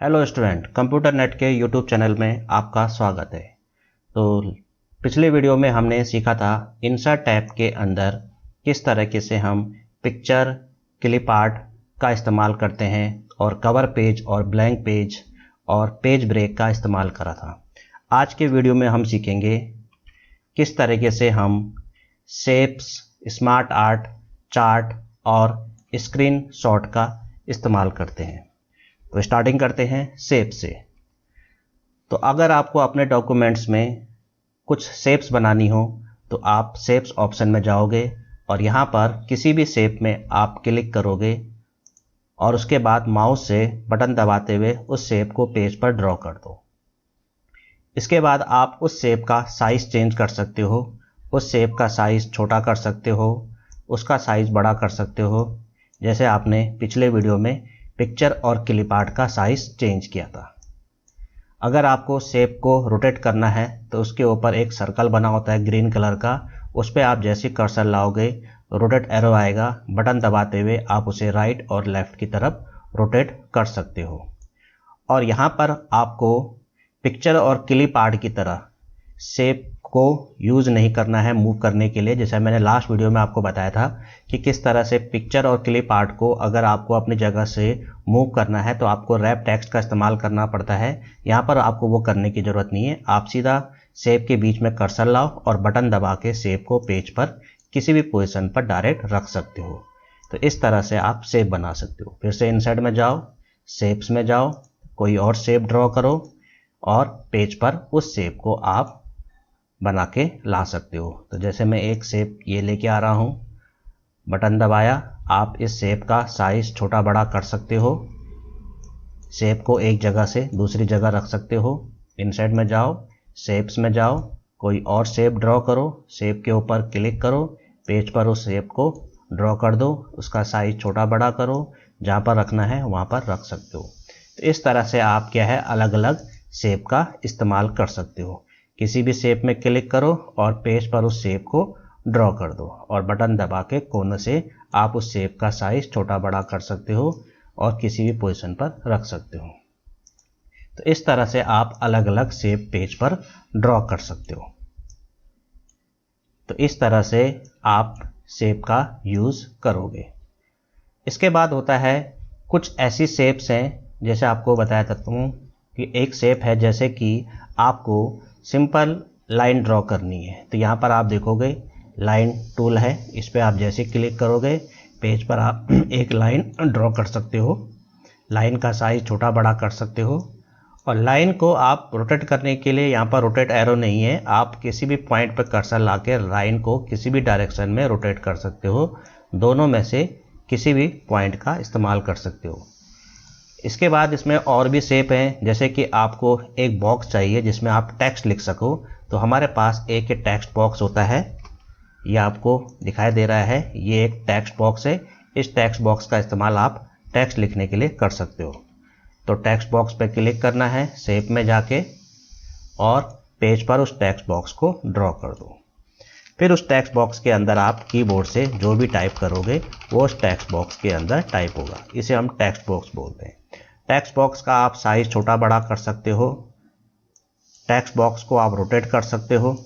Hello student, computer net के YouTube channel में आपका स्वागत है। तो पिछले वीडियो में हमने सीखा था इंसर्ट टैब के अंदर किस तरीके से हम पिक्चर, क्लिप आर्ट का इस्तेमाल करते हैं और कवर पेज और ब्लैंक पेज और पेज ब्रेक का इस्तेमाल करा था। आज के वीडियो में हम सीखेंगे किस तरीके से हम शेप्स, स्मार्ट आर्ट, चार्ट और स्क्रीन शॉट का इस्तेमाल करते हैं। तो स्टार्टिंग करते हैं शेप से। तो अगर आपको अपने डॉक्यूमेंट्स में कुछ शेप्स बनानी हो तो आप शेप्स ऑप्शन में जाओगे और यहाँ पर किसी भी शेप में आप क्लिक करोगे और उसके बाद माउस से बटन दबाते हुए उस शेप को पेज पर ड्रॉ कर दो। इसके बाद आप उस शेप का साइज़ चेंज कर सकते हो, उस शेप का साइज़ छोटा कर सकते हो, उसका साइज़ बड़ा कर सकते हो, जैसे आपने पिछले वीडियो में पिक्चर और क्लिप आर्ट का साइज़ चेंज किया था। अगर आपको शेप को रोटेट करना है तो उसके ऊपर एक सर्कल बना होता है ग्रीन कलर का, उस पर आप जैसे कर्सर लाओगे रोटेट एरो आएगा, बटन दबाते हुए आप उसे राइट और लेफ़्ट की तरफ रोटेट कर सकते हो। और यहाँ पर आपको पिक्चर और क्लिप आर्ट की तरह शेप को यूज़ नहीं करना है मूव करने के लिए। जैसे मैंने लास्ट वीडियो में आपको बताया था कि किस तरह से पिक्चर और क्लिप आर्ट को अगर आपको अपनी जगह से मूव करना है तो आपको रैप टेक्स्ट का इस्तेमाल करना पड़ता है। यहाँ पर आपको वो करने की ज़रूरत नहीं है, आप सीधा शेप के बीच में कर्सर लाओ और बटन दबा के शेप को पेज पर किसी भी पोजीशन पर डायरेक्ट रख सकते हो। तो इस तरह से आप शेप बना सकते हो। फिर से इंसर्ट में जाओ, शेप्स में जाओ, कोई और शेप ड्रॉ करो और पेज पर उस शेप को आप बना के ला सकते हो। तो जैसे मैं एक शेप ये लेके आ रहा हूँ, बटन दबाया, आप इस शेप का साइज़ छोटा बड़ा कर सकते हो, शेप को एक जगह से दूसरी जगह रख सकते हो। इंसर्ट में जाओ, शेप्स में जाओ, कोई और शेप ड्रॉ करो, शेप के ऊपर क्लिक करो, पेज पर उस शेप को ड्रॉ कर दो, उसका साइज़ छोटा बड़ा करो, जहाँ पर रखना है वहाँ पर रख सकते हो। तो इस तरह से आप क्या है अलग अलग शेप का इस्तेमाल कर सकते हो। किसी भी शेप में क्लिक करो और पेज पर उस शेप को ड्रॉ कर दो और बटन दबा के कोने से आप उस शेप का साइज़ छोटा बड़ा कर सकते हो और किसी भी पोजीशन पर रख सकते हो। तो इस तरह से आप अलग अलग शेप पेज पर ड्रॉ कर सकते हो। तो इस तरह से आप शेप का यूज़ करोगे। इसके बाद होता है कुछ ऐसी शेप्स हैं, जैसे आपको बताया था कि एक शेप है जैसे कि आपको सिंपल लाइन ड्रॉ करनी है। तो यहाँ पर आप देखोगे लाइन टूल है, इस पर आप जैसे क्लिक करोगे पेज पर आप एक लाइन ड्रॉ कर सकते हो। लाइन का साइज़ छोटा बड़ा कर सकते हो और लाइन को आप रोटेट करने के लिए यहाँ पर रोटेट एरो नहीं है, आप किसी भी पॉइंट पर कर्सर ला के लाइन को किसी भी डायरेक्शन में रोटेट कर सकते हो। दोनों में से किसी भी पॉइंट का इस्तेमाल कर सकते हो। इसके बाद इसमें और भी शेप हैं, जैसे कि आपको एक बॉक्स चाहिए जिसमें आप टेक्स्ट लिख सको। तो हमारे पास एक टेक्स्ट बॉक्स होता है, ये आपको दिखाई दे रहा है, ये एक टेक्स्ट बॉक्स है। इस टेक्स्ट बॉक्स का इस्तेमाल आप टेक्स्ट लिखने के लिए कर सकते हो। तो टेक्स्ट बॉक्स पे क्लिक करना है, शेप में जाके और पेज पर उस टेक्स्ट बॉक्स को ड्रॉ कर दो। फिर उस टेक्स्ट बॉक्स के अंदर आप कीबोर्ड से जो भी टाइप करोगे वो उस टेक्स्ट बॉक्स के अंदर टाइप होगा। इसे हम टेक्स्ट बॉक्स बोलते हैं। टेक्स्ट बॉक्स का आप साइज़ छोटा बड़ा कर सकते हो, टेक्स्ट बॉक्स को आप रोटेट कर सकते हो।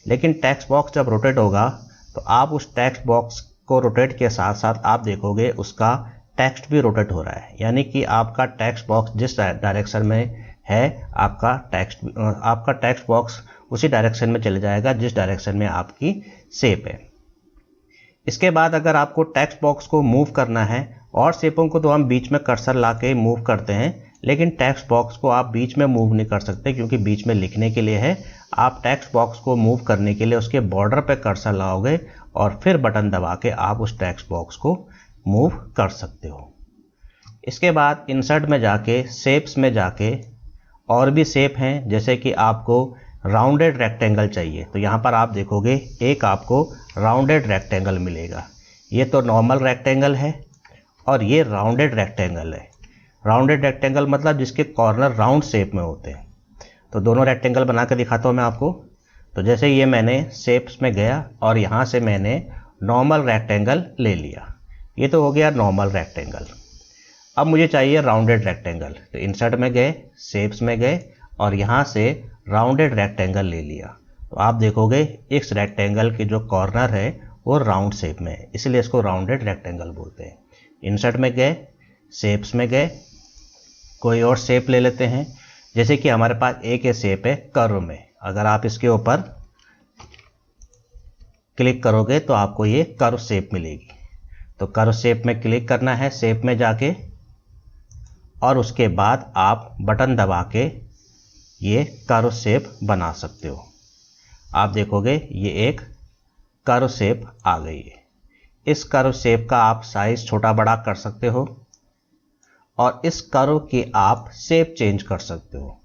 लेकिन टेक्स्ट बॉक्स जब रोटेट होगा तो आप उस टेक्स्ट बॉक्स को रोटेट के साथ साथ आप देखोगे उसका टेक्स्ट भी रोटेट हो रहा है, यानी कि आपका टेक्स्ट बॉक्स जिस डायरेक्शन में है आपका टेक्स्ट बॉक्स उसी डायरेक्शन में चले जाएगा जिस डायरेक्शन में आपकी शेप है। इसके बाद अगर आपको टेक्स्ट बॉक्स को मूव करना है, और शेपों को तो हम बीच में कर्सर ला के मूव करते हैं, लेकिन टेक्स्ट बॉक्स को आप बीच में मूव नहीं कर सकते क्योंकि बीच में लिखने के लिए है। आप टेक्स्ट बॉक्स को मूव करने के लिए उसके बॉर्डर पे कर्सर लाओगे और फिर बटन दबा के आप उस टेक्स्ट बॉक्स को मूव कर सकते हो। इसके बाद इंसर्ट में जाके शेप्स में जाके और भी शेप हैं, जैसे कि आपको राउंडेड रेक्टेंगल चाहिए। तो यहाँ पर आप देखोगे एक आपको राउंडेड रेक्टेंगल मिलेगा। ये तो नॉर्मल रेक्टेंगल है और ये राउंडेड रेक्टेंगल है। राउंडेड रेक्टेंगल मतलब जिसके कॉर्नर राउंड शेप में होते हैं। तो दोनों रेक्टेंगल बना के दिखाता हूँ मैं आपको। तो जैसे ये मैंने शेप्स में गया और यहाँ से मैंने नॉर्मल रेक्टेंगल ले लिया, ये तो हो गया नॉर्मल रेक्टेंगल। अब मुझे चाहिए राउंडेड रेक्टेंगल, तो इंसर्ट में गए, शेप्स में गए और यहाँ से राउंडेड रेक्टेंगल ले लिया। तो आप देखोगे इस रेक्टेंगल की जो कॉर्नर है वो राउंड शेप में है, इसलिए इसको राउंडेड रेक्टेंगल बोलते हैं। इंसर्ट में गए, शेप्स में गए, कोई और शेप ले लेते हैं। जैसे कि हमारे पास एक ये शेप है कर्व में, अगर आप इसके ऊपर क्लिक करोगे तो आपको ये कर्व शेप मिलेगी। तो कर्व शेप में क्लिक करना है, शेप में जाके, और उसके बाद आप बटन दबा के ये कर्व शेप बना सकते हो। आप देखोगे ये एक कर्व शेप आ गई है। इस कर्व शेप का आप साइज छोटा बड़ा कर सकते हो और इस कर्व की आप शेप चेंज कर सकते हो।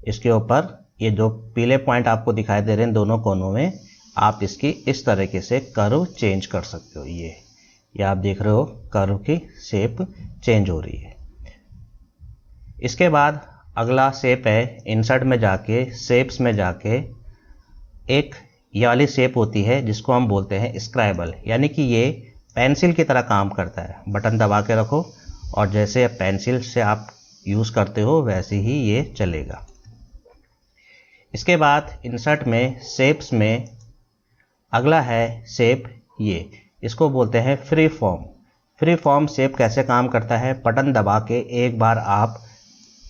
इसके ऊपर ये जो पीले पॉइंट आपको दिखाई दे रहे हैं दोनों कोनों में, आप इसकी इस तरीके से कर्व चेंज कर सकते हो। ये आप देख रहे हो कर्व की शेप चेंज हो रही है। इसके बाद अगला शेप है, इंसर्ट में जाके, शेप्स में जाके, एक ये वाली शेप होती है जिसको हम बोलते हैं स्क्राइबल, यानी कि ये पेंसिल की तरह काम करता है। बटन दबा के रखो और जैसे पेंसिल से आप यूज़ करते हो वैसे ही ये चलेगा। इसके बाद इंसर्ट में, शेप्स में अगला है शेप, ये इसको बोलते हैं free form. Free form shape कैसे काम करता है, बटन दबा के एक बार आप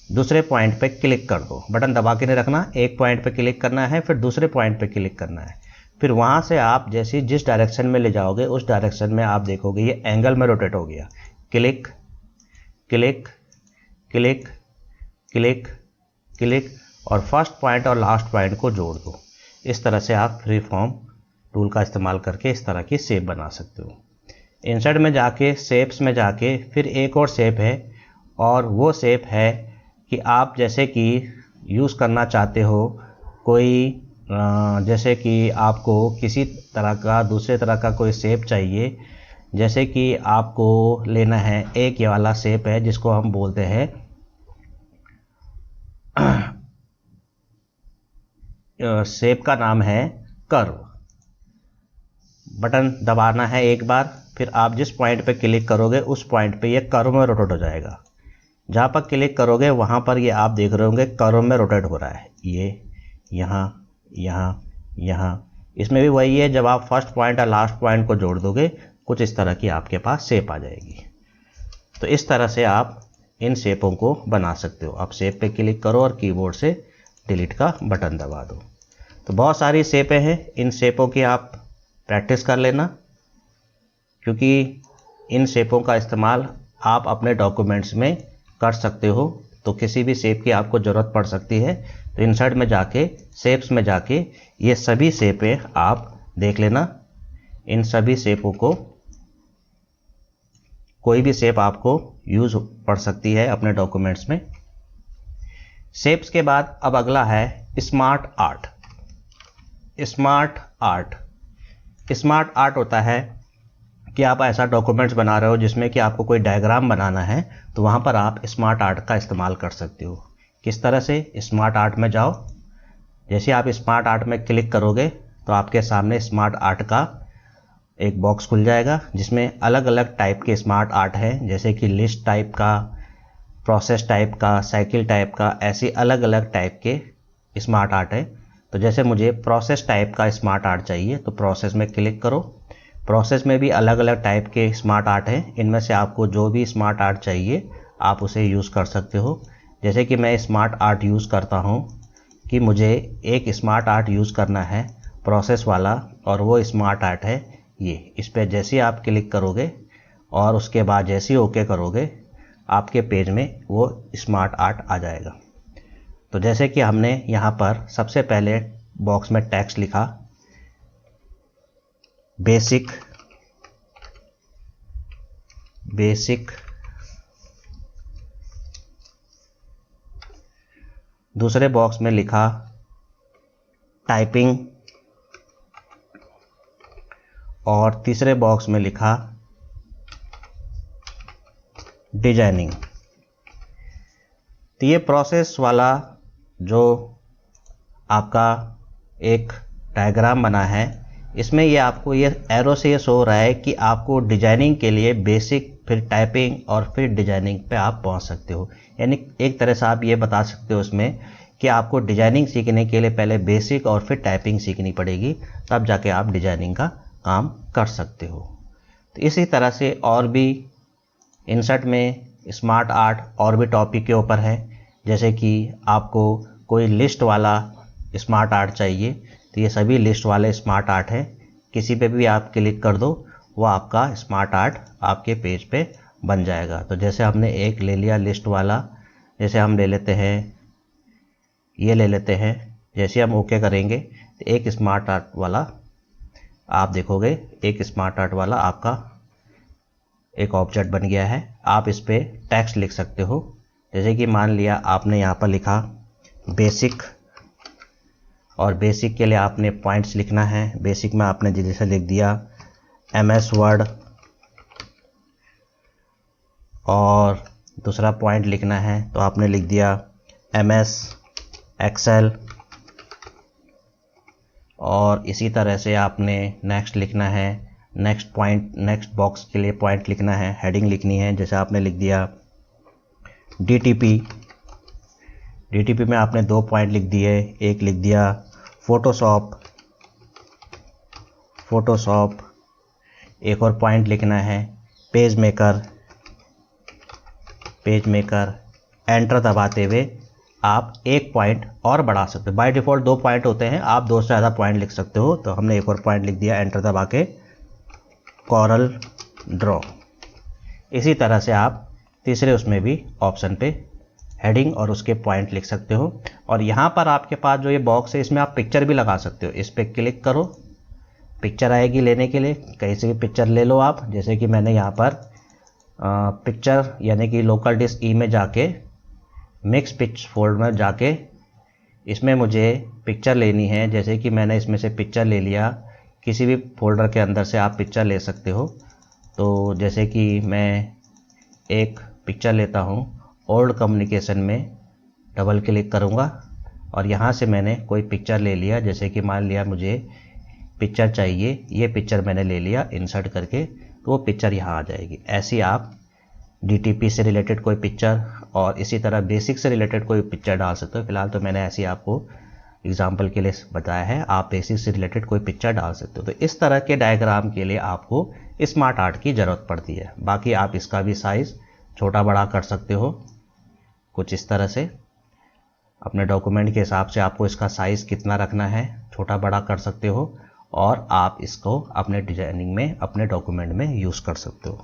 दूसरे पॉइंट पे क्लिक कर दो। बटन दबा के नहीं रखना, एक पॉइंट पे क्लिक करना है, फिर दूसरे पॉइंट पे क्लिक करना है, फिर वहाँ से आप जैसे जिस डायरेक्शन में ले जाओगे उस डायरेक्शन में आप देखोगे ये एंगल में रोटेट हो गया। Click click click click click और फर्स्ट पॉइंट और लास्ट पॉइंट को जोड़ दो। इस तरह से आप फ्री फॉर्म टूल का इस्तेमाल करके इस तरह की शेप बना सकते हो। इंसर्ट में जाके, शेप्स में जाके, फिर एक और शेप है और वो शेप है कि आप जैसे कि यूज़ करना चाहते हो कोई, जैसे कि आपको किसी तरह का दूसरे तरह का कोई शेप चाहिए, जैसे कि आपको लेना है एक ये वाला शेप है जिसको हम बोलते हैं शेप का नाम है कर्व। बटन दबाना है एक बार, फिर आप जिस पॉइंट पे क्लिक करोगे उस पॉइंट पे ये कर्व में रोटेट हो जाएगा। जहाँ पर क्लिक करोगे वहाँ पर ये आप देख रहे होंगे कर्व में रोटेट हो रहा है। ये यहाँ यहाँ यहाँ, इसमें भी वही है, जब आप फर्स्ट पॉइंट और लास्ट पॉइंट को जोड़ दोगे कुछ इस तरह की आपके पास शेप आ जाएगी। तो इस तरह से आप इन शेपों को बना सकते हो। आप शेप पे क्लिक करो और कीबोर्ड से डिलीट का बटन दबा दो। तो बहुत सारी शेपें हैं, इन शेपों की आप प्रैक्टिस कर लेना, क्योंकि इन शेपों का इस्तेमाल आप अपने डॉक्यूमेंट्स में कर सकते हो। तो किसी भी शेप की आपको ज़रूरत पड़ सकती है तो इंसर्ट में जाके, शेप्स में जाके ये सभी शेपें आप देख लेना। इन सभी शेपों को, कोई भी शेप आपको यूज़ पड़ सकती है अपने डॉक्यूमेंट्स में। शेप्स के बाद अब अगला है smart art. Smart art, smart art होता है कि आप ऐसा डॉक्यूमेंट्स बना रहे हो जिसमें कि आपको कोई डायग्राम बनाना है, तो वहाँ पर आप स्मार्ट आर्ट का इस्तेमाल कर सकते हो। किस तरह से, स्मार्ट आर्ट में जाओ, जैसे आप स्मार्ट आर्ट में क्लिक करोगे तो आपके सामने स्मार्ट आर्ट का एक बॉक्स खुल जाएगा जिसमें अलग अलग टाइप के स्मार्ट आर्ट हैं, जैसे कि लिस्ट टाइप का, प्रोसेस टाइप का, साइकिल टाइप का, ऐसी अलग अलग टाइप के स्मार्ट आर्ट है। तो जैसे मुझे प्रोसेस टाइप का स्मार्ट आर्ट चाहिए तो प्रोसेस में क्लिक करो। प्रोसेस में भी अलग अलग टाइप के स्मार्ट आर्ट हैं, इनमें से आपको जो भी स्मार्ट आर्ट चाहिए आप उसे यूज़ कर सकते हो। जैसे कि मैं स्मार्ट आर्ट यूज़ करता हूँ कि मुझे एक स्मार्ट आर्ट यूज़ करना है प्रोसेस वाला, और वो स्मार्ट आर्ट है ये। इस पर जैसे ही आप क्लिक करोगे और उसके बाद जैसे ही ओके करोगे आपके पेज में वो स्मार्ट आर्ट आ जाएगा। तो जैसे कि हमने यहाँ पर सबसे पहले बॉक्स में टेक्स्ट लिखा, बेसिक बेसिक, दूसरे बॉक्स में लिखा टाइपिंग, और तीसरे बॉक्स में लिखा डिजाइनिंग। तो ये प्रोसेस वाला जो आपका एक डायग्राम बना है, इसमें ये आपको ये एरो से ये शो हो रहा है कि आपको डिजाइनिंग के लिए बेसिक फिर टाइपिंग और फिर डिजाइनिंग पे आप पहुंच सकते हो। यानी एक तरह से आप ये बता सकते हो उसमें कि आपको डिजाइनिंग सीखने के लिए पहले बेसिक और फिर टाइपिंग सीखनी पड़ेगी, तब जाके आप डिजाइनिंग का काम कर सकते हो। तो इसी तरह से और भी इंसर्ट में स्मार्ट आर्ट और भी टॉपिक के ऊपर है। जैसे कि आपको कोई लिस्ट वाला स्मार्ट आर्ट चाहिए, तो ये सभी लिस्ट वाले स्मार्ट आर्ट है। किसी पे भी आप क्लिक कर दो, वो आपका स्मार्ट आर्ट आपके पेज पे बन जाएगा। तो जैसे हमने एक ले लिया लिस्ट वाला, जैसे हम ले लेते हैं, ये ले लेते हैं। जैसे हम ओके करेंगे तो एक स्मार्ट आर्ट वाला आप देखोगे, एक स्मार्ट आर्ट वाला आपका एक ऑब्जेक्ट बन गया है। आप इस पर टेक्स्ट लिख सकते हो। जैसे कि मान लिया आपने यहाँ पर लिखा बेसिक, और बेसिक के लिए आपने पॉइंट्स लिखना है। बेसिक में आपने जैसे लिख दिया MS वर्ड, और दूसरा पॉइंट लिखना है तो आपने लिख दिया MS एक्सेल, और इसी तरह से आपने नेक्स्ट लिखना है। नेक्स्ट पॉइंट, नेक्स्ट बॉक्स के लिए पॉइंट लिखना है, हेडिंग लिखनी है। जैसे आपने लिख दिया DTP, DTP में आपने 2 पॉइंट लिख दिए। एक लिख दिया फोटोशॉप, फोटोशॉप, एक और पॉइंट लिखना है page maker, page maker. Enter दबाते हुए आप एक पॉइंट और बढ़ा सकते हो। बाय डिफ़ॉल्ट 2 पॉइंट होते हैं, आप 2 से ज़्यादा पॉइंट लिख सकते हो। तो हमने एक और पॉइंट लिख दिया, एंटर दबा के कोरल ड्रॉ। इसी तरह से आप तीसरे उसमें भी ऑप्शन पे हेडिंग और उसके पॉइंट लिख सकते हो। और यहाँ पर आपके पास जो ये बॉक्स है, इसमें आप पिक्चर भी लगा सकते हो। इस पर क्लिक करो, पिक्चर आएगी लेने के लिए, कहीं से भी पिक्चर ले लो आप। जैसे कि मैंने यहाँ पर पिक्चर यानी कि लोकल डिस्क ई में जाके मिक्स पिक्च फोल्डर में जाके इसमें मुझे पिक्चर लेनी है। जैसे कि मैंने इसमें से पिक्चर ले लिया, किसी भी फोल्डर के अंदर से आप पिक्चर ले सकते हो। तो जैसे कि मैं एक पिक्चर लेता हूँ, ओल्ड कम्युनिकेशन में डबल क्लिक करूँगा और यहाँ से मैंने कोई पिक्चर ले लिया। जैसे कि मान लिया मुझे पिक्चर चाहिए, ये पिक्चर मैंने ले लिया इंसर्ट करके, तो वो पिक्चर यहाँ आ जाएगी। ऐसे आप DTP से रिलेटेड कोई पिक्चर और इसी तरह बेसिक से रिलेटेड कोई पिक्चर डाल सकते हो। फिलहाल तो मैंने ऐसे ही आपको एग्जाम्पल के लिए बताया है, आप बेसिक से रिलेटेड कोई पिक्चर डाल सकते हो। तो इस तरह के डायग्राम के लिए आपको स्मार्ट आर्ट की ज़रूरत पड़ती है। बाकी आप इसका भी साइज़ छोटा बड़ा कर सकते हो, कुछ इस तरह से अपने डॉक्यूमेंट के हिसाब से आपको इसका साइज़ कितना रखना है, छोटा बड़ा कर सकते हो, और आप इसको अपने डिजाइनिंग में, अपने डॉक्यूमेंट में यूज़ कर सकते हो।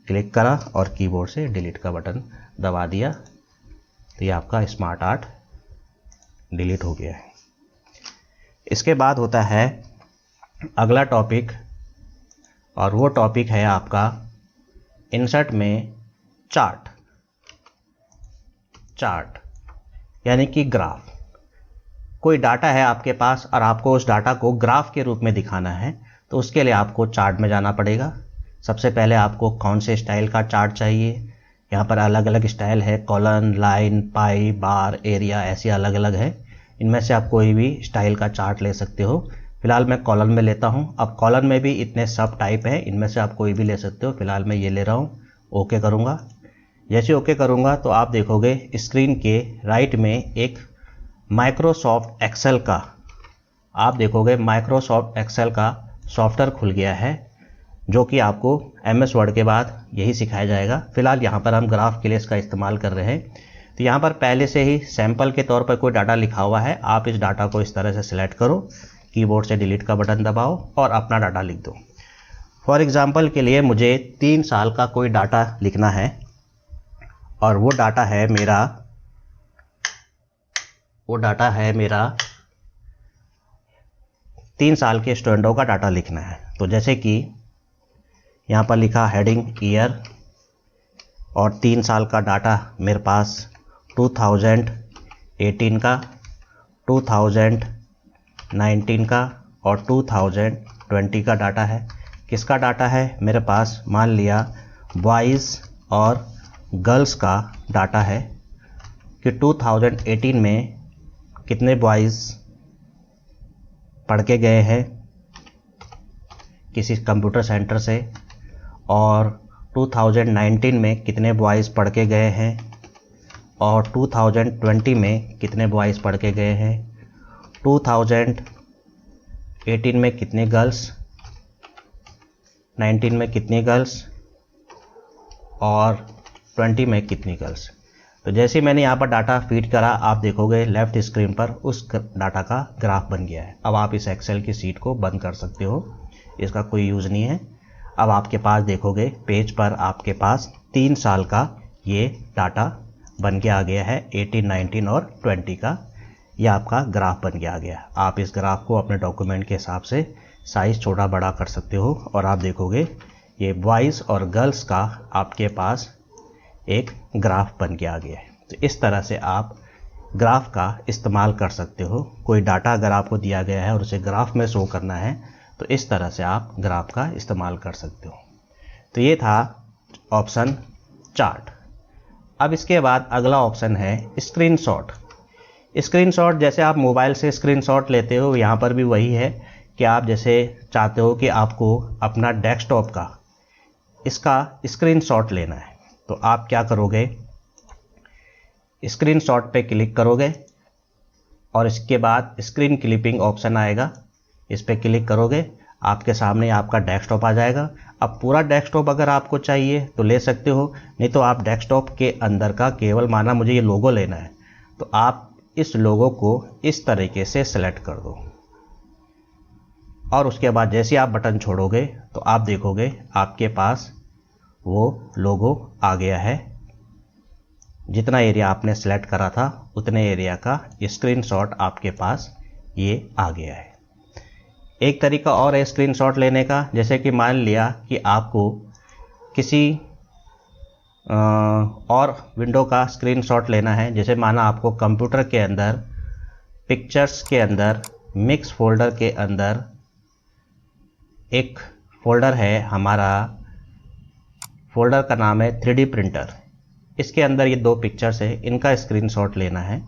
क्लिक करा और कीबोर्ड से डिलीट का बटन दबा दिया, तो ये आपका स्मार्ट आर्ट डिलीट हो गया है। इसके बाद होता है अगला टॉपिक, और वो टॉपिक है आपका इंसर्ट में चार्ट। चार्ट यानी कि ग्राफ। कोई डाटा है आपके पास और आपको उस डाटा को ग्राफ के रूप में दिखाना है, तो उसके लिए आपको चार्ट में जाना पड़ेगा। सबसे पहले आपको कौन से स्टाइल का चार्ट चाहिए। यहाँ पर अलग अलग स्टाइल है, कॉलन, लाइन, पाई, बार, एरिया, ऐसे अलग अलग है। इनमें से आप कोई भी स्टाइल का चार्ट ले सकते हो। फिलहाल मैं कॉलन में लेता हूँ। अब कॉलन में भी इतने सब टाइप हैं, इनमें से आप कोई भी ले सकते हो। फिलहाल मैं ये ले रहा हूँ, ओके करूँगा। जैसे ओके करूँगा तो आप देखोगे स्क्रीन के राइट में एक माइक्रोसॉफ्ट एक्सेल का, आप देखोगे माइक्रोसॉफ्ट एक्सेल का सॉफ्टवेयर खुल गया है, जो कि आपको MS वर्ड के बाद यही सिखाया जाएगा। फिलहाल यहाँ पर हम ग्राफ के लिए इसका इस्तेमाल कर रहे हैं। तो यहाँ पर पहले से ही सैंपल के तौर पर कोई डाटा लिखा हुआ है। आप इस डाटा को इस तरह से सिलेक्ट करो, कीबोर्ड से डिलीट का बटन दबाओ और अपना डाटा लिख दो। फॉर एग्जांपल के लिए मुझे 3 साल का कोई डाटा लिखना है, और वो डाटा है मेरा 3 साल के स्टूडेंटों का डाटा लिखना है। तो जैसे कि यहाँ पर लिखा हेडिंग ईयर, और 3 साल का डाटा मेरे पास 2018 का, 2019 का और 2020 का डाटा है। किसका डाटा है मेरे पास, मान लिया बॉयज़ और गर्ल्स का डाटा है कि 2018 में कितने बॉयज़ पढ़ के गए हैं किसी कंप्यूटर सेंटर से, और 2019 में कितने बॉयज़ पढ़ के गए हैं और 2020 में कितने बॉयज़ पढ़ के गए हैं, 2018 में कितने गर्ल्स, 19 में कितनी गर्ल्स और 20 में कितनी गर्ल्स। तो जैसे ही मैंने यहाँ पर डाटा फीड करा, आप देखोगे लेफ़्ट स्क्रीन पर उस डाटा का ग्राफ बन गया है। अब आप इस एक्सेल की शीट को बंद कर सकते हो, इसका कोई यूज़ नहीं है। अब आपके पास देखोगे पेज पर आपके पास 3 साल का ये डाटा बन के आ गया है, 18, 19 और 20 का ये आपका ग्राफ बन के आ गया। आप इस ग्राफ को अपने डॉक्यूमेंट के हिसाब से साइज़ छोटा बड़ा कर सकते हो और आप देखोगे ये बॉयज़ और गर्ल्स का आपके पास एक ग्राफ बन के आ गया है। तो इस तरह से आप ग्राफ का इस्तेमाल कर सकते हो। कोई डाटा अगर आपको दिया गया है और उसे ग्राफ में शो करना है तो इस तरह से आप ग्राफ का इस्तेमाल कर सकते हो। तो ये था ऑप्शन चार्ट। अब इसके बाद अगला ऑप्शन है स्क्रीनशॉट। स्क्रीनशॉट जैसे आप मोबाइल से स्क्रीनशॉट लेते हो, यहाँ पर भी वही है कि आप जैसे चाहते हो कि आपको अपना डेस्कटॉप का इसका स्क्रीनशॉट लेना है, तो आप क्या करोगे, स्क्रीनशॉट पे क्लिक करोगे और इसके बाद स्क्रीन क्लिपिंग ऑप्शन आएगा, इस पे क्लिक करोगे, आपके सामने आपका डेस्कटॉप आ जाएगा। अब पूरा डेस्कटॉप अगर आपको चाहिए तो ले सकते हो, नहीं तो आप डेस्कटॉप के अंदर का केवल, माना मुझे ये लोगो लेना है, तो आप इस लोगो को इस तरीके से सेलेक्ट कर दो और उसके बाद जैसे आप बटन छोड़ोगे तो आप देखोगे आपके पास वो लोगो आ गया है। जितना एरिया आपने सेलेक्ट करा था उतने एरिया का स्क्रीनशॉट आपके पास ये आ गया है। एक तरीका और है स्क्रीनशॉट लेने का, जैसे कि मान लिया कि आपको किसी और विंडो का स्क्रीनशॉट लेना है। जैसे माना आपको कंप्यूटर के अंदर पिक्चर्स के अंदर मिक्स फोल्डर के अंदर एक फोल्डर है, हमारा फोल्डर का नाम है 3D प्रिंटर। इसके अंदर ये 2 पिक्चर्स है, इनका स्क्रीनशॉट लेना है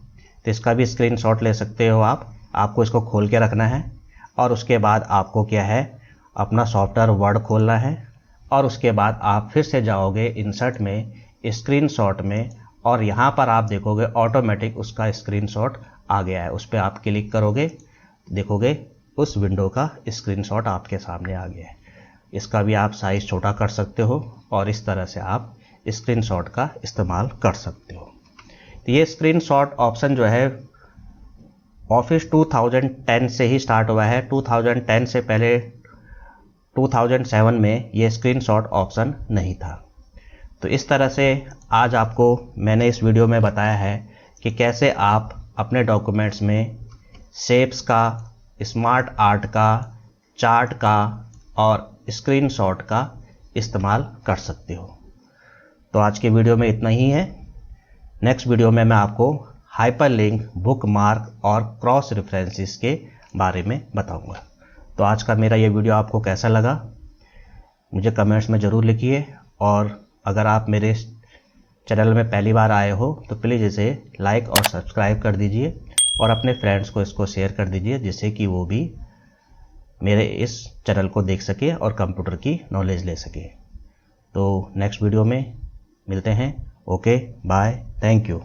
तो इसका भी स्क्रीनशॉट ले सकते हो आप। आपको इसको खोल के रखना है और उसके बाद आपको क्या है, अपना सॉफ्टवेयर वर्ड खोलना है और उसके बाद आप फिर से जाओगे इंसर्ट में, स्क्रीनशॉट में, और यहाँ पर आप देखोगे ऑटोमेटिक उसका स्क्रीनशॉट आ गया है। उस पर आप क्लिक करोगे, देखोगे उस विंडो का स्क्रीनशॉट आपके सामने आ गया है। इसका भी आप साइज़ छोटा कर सकते हो और इस तरह से आप स्क्रीनशॉट का इस्तेमाल कर सकते हो। तो ये स्क्रीनशॉट ऑप्शन जो है ऑफिस 2010 से ही स्टार्ट हुआ है। 2010 से पहले 2007 में ये स्क्रीनशॉट ऑप्शन नहीं था। तो इस तरह से आज आपको मैंने इस वीडियो में बताया है कि कैसे आप अपने डॉक्यूमेंट्स में शेप्स का, स्मार्ट आर्ट का, चार्ट का और स्क्रीनशॉट का इस्तेमाल कर सकते हो। तो आज के वीडियो में इतना ही है। नेक्स्ट वीडियो में मैं आपको हाइपरलिंक, बुकमार्क और क्रॉस रेफरेंसेस के बारे में बताऊंगा। तो आज का मेरा ये वीडियो आपको कैसा लगा मुझे कमेंट्स में ज़रूर लिखिए, और अगर आप मेरे चैनल में पहली बार आए हो तो प्लीज़ इसे लाइक और सब्सक्राइब कर दीजिए और अपने फ्रेंड्स को इसको शेयर कर दीजिए, जिससे कि वो भी मेरे इस चैनल को देख सके और कंप्यूटर की नॉलेज ले सके। तो नेक्स्ट वीडियो में मिलते हैं। Okay, bye, thank you.